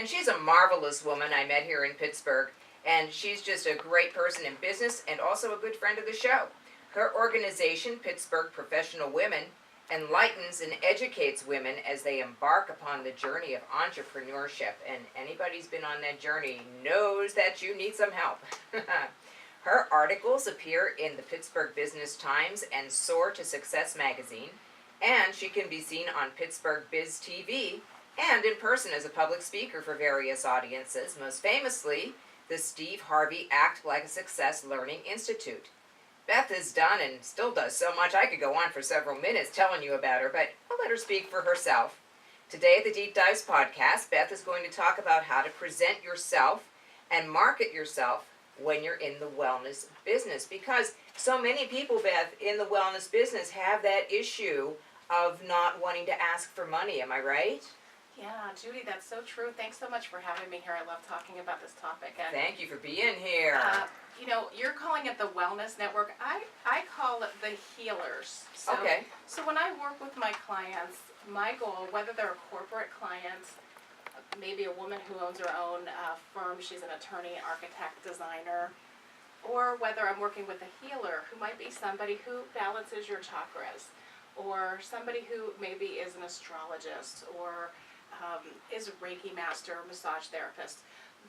And she's a marvelous woman I met here in Pittsburgh. And she's just a great person in business and also a good friend of the show. Her organization, Pittsburgh Professional Women, enlightens and educates women as they embark upon the journey of entrepreneurship. And anybody who's been on that journey knows that you need some help. Her articles appear in the Pittsburgh Business Times and Soar to Success magazine, and she can be seen on Pittsburgh Biz TV and in person as a public speaker for various audiences, most famously the Steve Harvey Act Like a Success Learning Institute. Beth has done and still does so much I could go on for several minutes telling you about her, but I'll let her speak for herself. Today at the Deep Dives podcast, Beth is going to talk about how to present yourself and market yourself when you're in the wellness business, because so many people, Beth, in the wellness business have that issue of not wanting to ask for money. Am I right? Yeah, Judy, that's so true. Thanks so much for having me here. I love talking about this topic. And, thank you for being here. You're calling it the Wellness Network. I call it the healers. Okay. So when I work with my clients, my goal, whether they're a corporate client, maybe a woman who owns her own firm, she's an attorney, architect, designer, or whether I'm working with a healer who might be somebody who balances your chakras, or somebody who maybe is an astrologist, or is a Reiki master, massage therapist.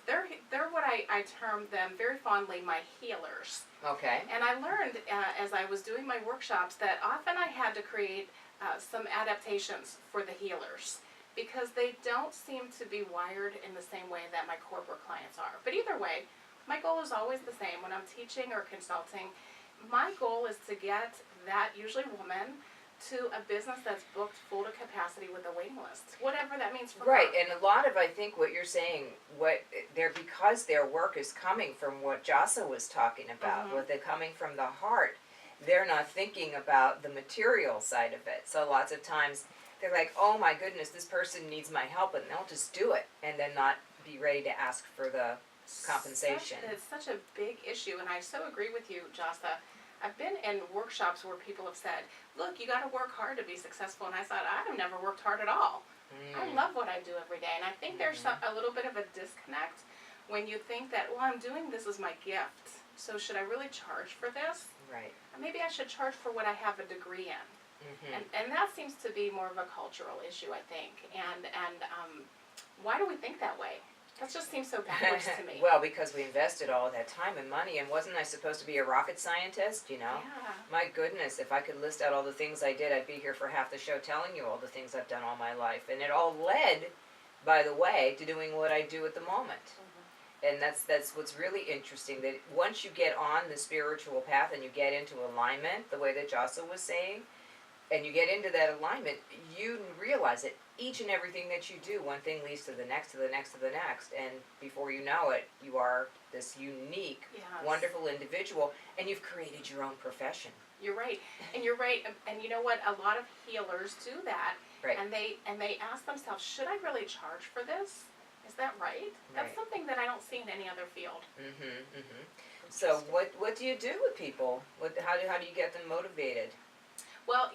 They're what I term them very fondly my healers. Okay. And I learned as I was doing my workshops that often I had to create some adaptations for the healers, because they don't seem to be wired in the same way that my corporate clients are. But either way, my goal is always the same. When I'm teaching or consulting, my goal is to get that, usually woman, to a business that's booked full to capacity with a waiting list, whatever that means for her. Right, and a lot of, I think, what you're saying, because their work is coming from what Jasa was talking about, what they're coming from the heart, they're not thinking about the material side of it. So lots of times they're like, oh my goodness, this person needs my help, and they'll just do it and then not be ready to ask for the compensation. It's such a big issue, and I so agree with you, Jasa. I've been in workshops where people have said, look, you got to work hard to be successful, and I thought, I've never worked hard at all. I love what I do every day, and I think there's a little bit of a disconnect when you think that, well, I'm doing this as my gift, so should I really charge for this? Right. Maybe I should charge for what I have a degree in. And that seems to be more of a cultural issue, I think. And why do we think that way? That just seems so backwards to me. Well, because we invested all that time and money, and wasn't I supposed to be a rocket scientist, you know? Yeah. My goodness, if I could list out all the things I did, I'd be here for half the show telling you all the things I've done all my life. And it all led, by the way, to doing what I do at the moment. And that's what's really interesting, that once you get on the spiritual path and you get into alignment, the way that Jasa was saying, and you get into that alignment, you realize that each and everything that you do, one thing leads to the next, to the next, to the next, and before you know it, you are this unique, wonderful individual, and you've created your own profession. You're right, and you're right, and you know what? A lot of healers do that, right. and they ask themselves, should I really charge for this? Is that right? That's something that I don't see in any other field. So what do you do with people? How do you get them motivated? Well,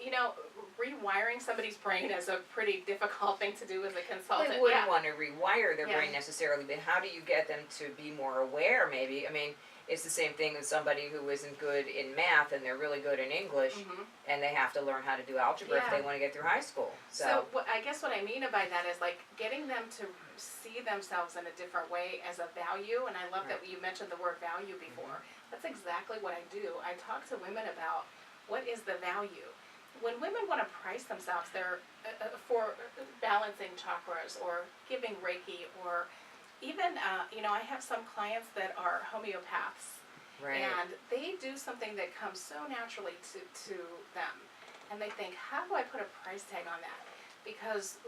rewiring somebody's brain is a pretty difficult thing to do as a consultant. They wouldn't want to rewire their brain necessarily, but how do you get them to be more aware, maybe? I mean, it's the same thing with somebody who isn't good in math and they're really good in English, and they have to learn how to do algebra if they want to get through high school. So I guess what I mean by that is like getting them to see themselves in a different way as a value, and I love that you mentioned the word value before. That's exactly what I do. I talk to women about what is the value. When women want to price themselves, they're for balancing chakras or giving Reiki, or even, I have some clients that are homeopaths, and they do something that comes so naturally to them, and they think, how do I put a price tag on that? Because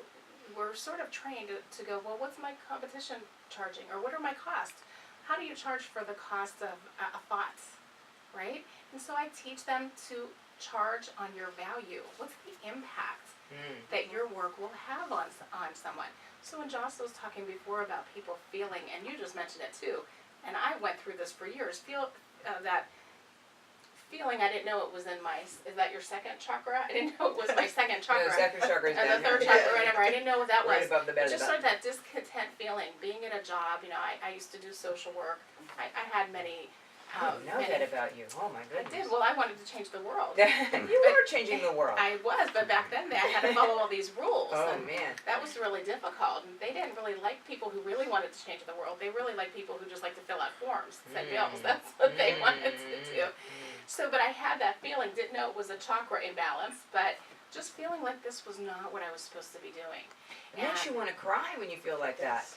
we're sort of trained to go, well, what's my competition charging, or what are my costs? How do you charge for the cost of a thought, right? And so I teach them to charge on your value. What's the impact that your work will have on someone? So when Joss was talking before about people feeling, and you just mentioned it too, and I went through this for years, feeling. I didn't know it was in my, is that your second chakra? I didn't know it was my second No, chakra. the second chakra is Or down the third here. chakra, whatever. I didn't know what that Right was. above the belly Just button. sort of that discontent feeling, being at a job. You know, I used to do social work. I had many. I didn't know that about you. Oh my I goodness. did. Well, I wanted to change the world. You are changing the world. I was, but back then I had to follow all these rules. Oh and man. that was really difficult. And they didn't really like people who really wanted to change the world. They really liked people who just like to fill out forms, send bills. That's what they wanted to do. So, but I had that feeling, didn't know it was a chakra imbalance, but just feeling like this was not what I was supposed to be doing. It makes you want to cry when you feel like that.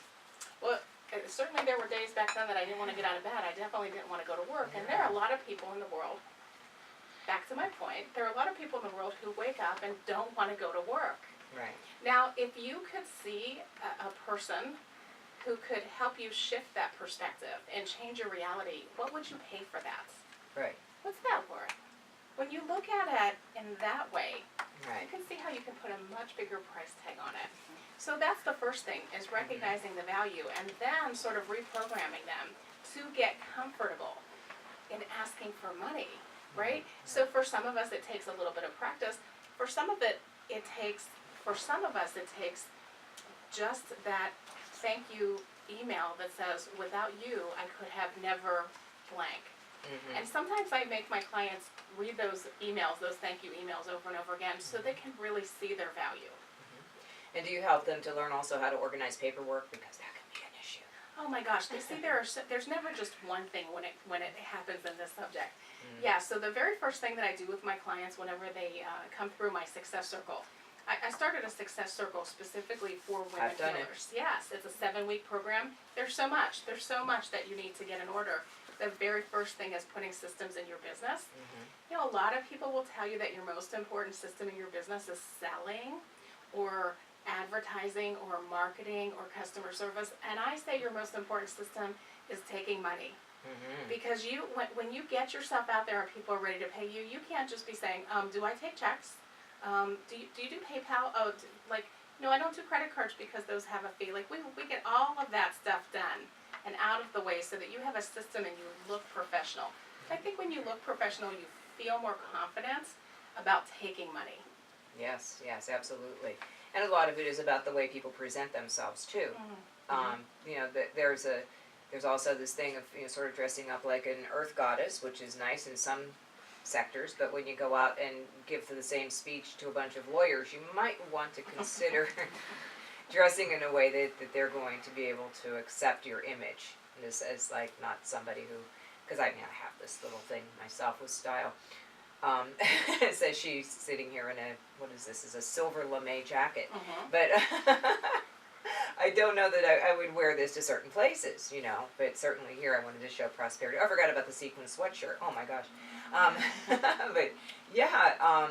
Well, certainly there were days back then that I didn't want to get out of bed. I definitely didn't want to go to work. And there are a lot of people in the world, back to my point, there are a lot of people in the world who wake up and don't want to go to work. Right. Now, if you could see a person who could help you shift that perspective and change your reality, what would you pay for that? Right. What's that worth? When you look at it in that way, Right. you can see how you can put a much bigger price tag on it. So that's the first thing, is recognizing the value and then sort of reprogramming them to get comfortable in asking for money, right? So for some of us it takes a little bit of practice. For some of us it takes just that thank you email that says, without you I could have never blank. Mm-hmm. And sometimes I make my clients read those emails, those thank you emails over and over again so they can really see their value. And do you help them to learn also how to organize paperwork, because that can be an issue? Oh my gosh, they see there's never just one thing when it happens in this subject. Mm-hmm. Yeah, so the very first thing that I do with my clients whenever they come through my success circle, I started a success circle specifically for women I've done it. healers. Yes, it's a 7-week program. There's so much that you need to get in order. The very first thing is putting systems in your business. Mm-hmm. You know, a lot of people will tell you that your most important system in your business is selling or advertising or marketing or customer service, and I say your most important system is taking money. Mm-hmm. Because when you get yourself out there and people are ready to pay you, you can't just be saying, do I take checks? Do you do PayPal? Oh, no, I don't do credit cards because those have a fee. Like we get all of that stuff done and out of the way so that you have a system and you look professional. I think when you look professional, you feel more confidence about taking money. Yes, absolutely. And a lot of it is about the way people present themselves too. Mm-hmm. You know, there's also this thing of, you know, sort of dressing up like an earth goddess, which is nice in some sectors, but when you go out and give the same speech to a bunch of lawyers, you might want to consider dressing in a way that they're going to be able to accept your image as like not somebody who, because I have this little thing myself with style. It says she's sitting here in what is this? Is a silver lame jacket. Mm-hmm. But I don't know that I would wear this to certain places, you know. But certainly here, I wanted to show prosperity. I forgot about the sequin sweatshirt. Oh my gosh. But yeah,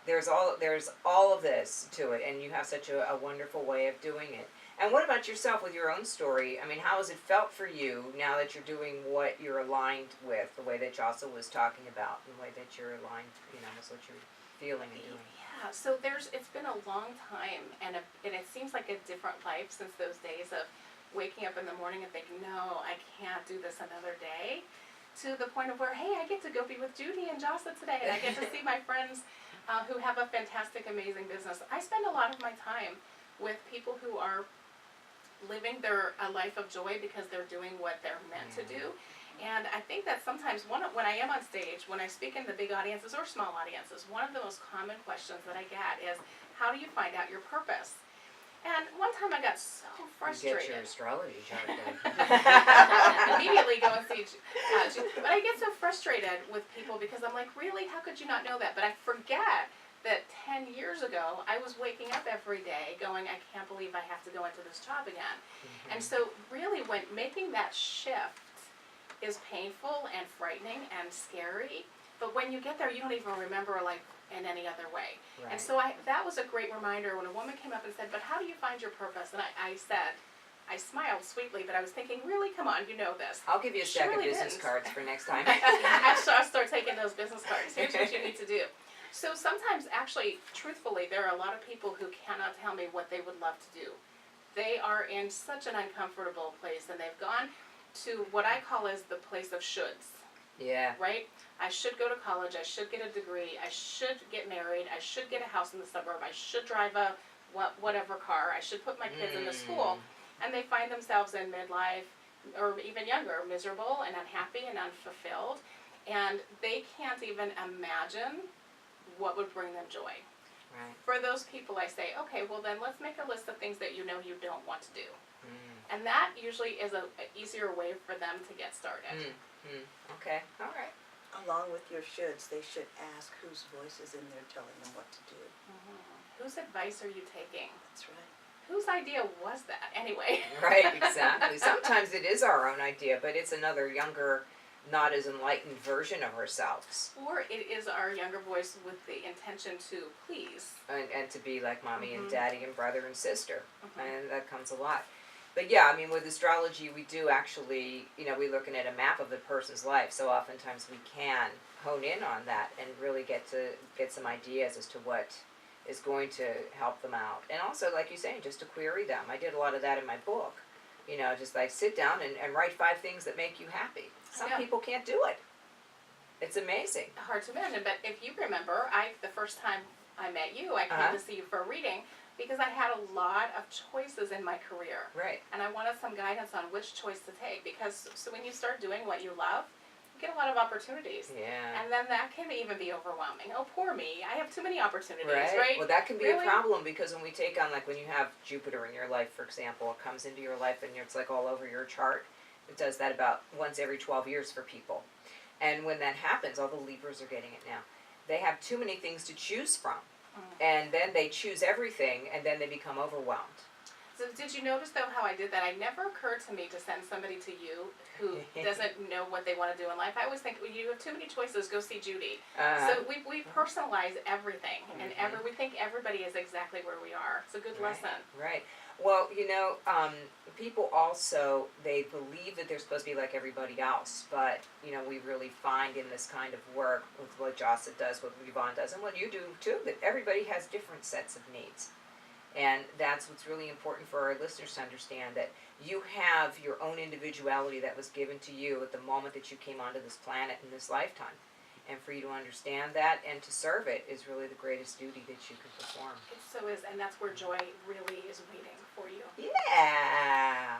there's all of this to it, and you have such a wonderful way of doing it. And what about yourself with your own story? I mean, how has it felt for you now that you're doing what you're aligned with, the way that Jocelyn was talking about, the way that you're aligned, you know, with what you're feeling and doing? Yeah, so it's been a long time, and it seems like a different life since those days of waking up in the morning and thinking, no, I can't do this another day, to the point of where, hey, I get to go be with Judy and Jocelyn today, and I get to see my friends who have a fantastic, amazing business. I spend a lot of my time with people who are living a life of joy because they're doing what they're meant to do. And I think that sometimes when I am on stage, when I speak in the big audiences or small audiences, one of the most common questions that I get is, how do you find out your purpose? And one time I got so frustrated. You get your astrology chart done. Immediately go and see. But I get so frustrated with people because I'm like, really? How could you not know that? But I forget that 10 years ago, I was waking up every day going, I can't believe I have to go into this job again. Mm-hmm. And so really when making that shift is painful and frightening and scary, but when you get there, you don't even remember life in any other way. Right. And so that was a great reminder when a woman came up and said, but how do you find your purpose? And I said, I smiled sweetly, but I was thinking, really, come on, you know this. I'll give you a stack of business cards for next time. I'll start taking those business cards. Here's what you need to do. So sometimes, actually, truthfully, there are a lot of people who cannot tell me what they would love to do. They are in such an uncomfortable place, and they've gone to what I call as the place of shoulds. Yeah. right? I should go to college, I should get a degree, I should get married, I should get a house in the suburb, I should drive a whatever car, I should put my kids into school. And they find themselves in midlife or even younger, miserable and unhappy and unfulfilled. And they can't even imagine what would bring them joy. Right. For those people, I say, okay, well then let's make a list of things that you know you don't want to do. Mm. And that usually is a easier way for them to get started. Okay. All right. Along with your shoulds, they should ask whose voice is in there telling them what to do. Whose advice are you taking? That's right. Whose idea was that anyway? Right, exactly. Sometimes it is our own idea, but it's another younger, not as enlightened version of ourselves. Or it is our younger voice with the intention to please. And to be like mommy and Mhm. daddy and brother and sister. Mhm. And that comes a lot. But yeah, I mean, with astrology, we do actually, we're looking at a map of the person's life, so oftentimes we can hone in on that and really get some ideas as to what is going to help them out. And also, like you're saying, just to query them. I did a lot of that in my book. Just like sit down and write 5 things that make you happy. Some Yeah. people can't do it. It's amazing. Hard to imagine, but if you remember, the first time I met you, I came Uh-huh. to see you for a reading because I had a lot of choices in my career. Right. And I wanted some guidance on which choice to take because so when you start doing what you love, you get a lot of opportunities. Yeah. And then that can even be overwhelming. Oh, poor me. I have too many opportunities, right? Well, that can be Really? a problem because when we take on, like when you have Jupiter in your life, for example, it comes into your life and it's like all over your chart. It does that about once every 12 years for people. And when that happens, all the Libras are getting it now. They have too many things to choose from. And then they choose everything and then they become overwhelmed. So did you notice though how I did that? It never occurred to me to send somebody to you who doesn't know what they want to do in life. I always think, well, you have too many choices, go see Judy. So we personalize everything and we think everybody is exactly where we are. It's a good lesson. Right. Well, people also, they believe that they're supposed to be like everybody else, but, we really find in this kind of work, with what Jossa does, what Yvonne does, and what you do too, that everybody has different sets of needs. And that's what's really important for our listeners to understand, that you have your own individuality that was given to you at the moment that you came onto this planet in this lifetime. And for you to understand that and to serve it is really the greatest duty that you can perform. It so is, and that's where joy really is waiting for you. Yeah.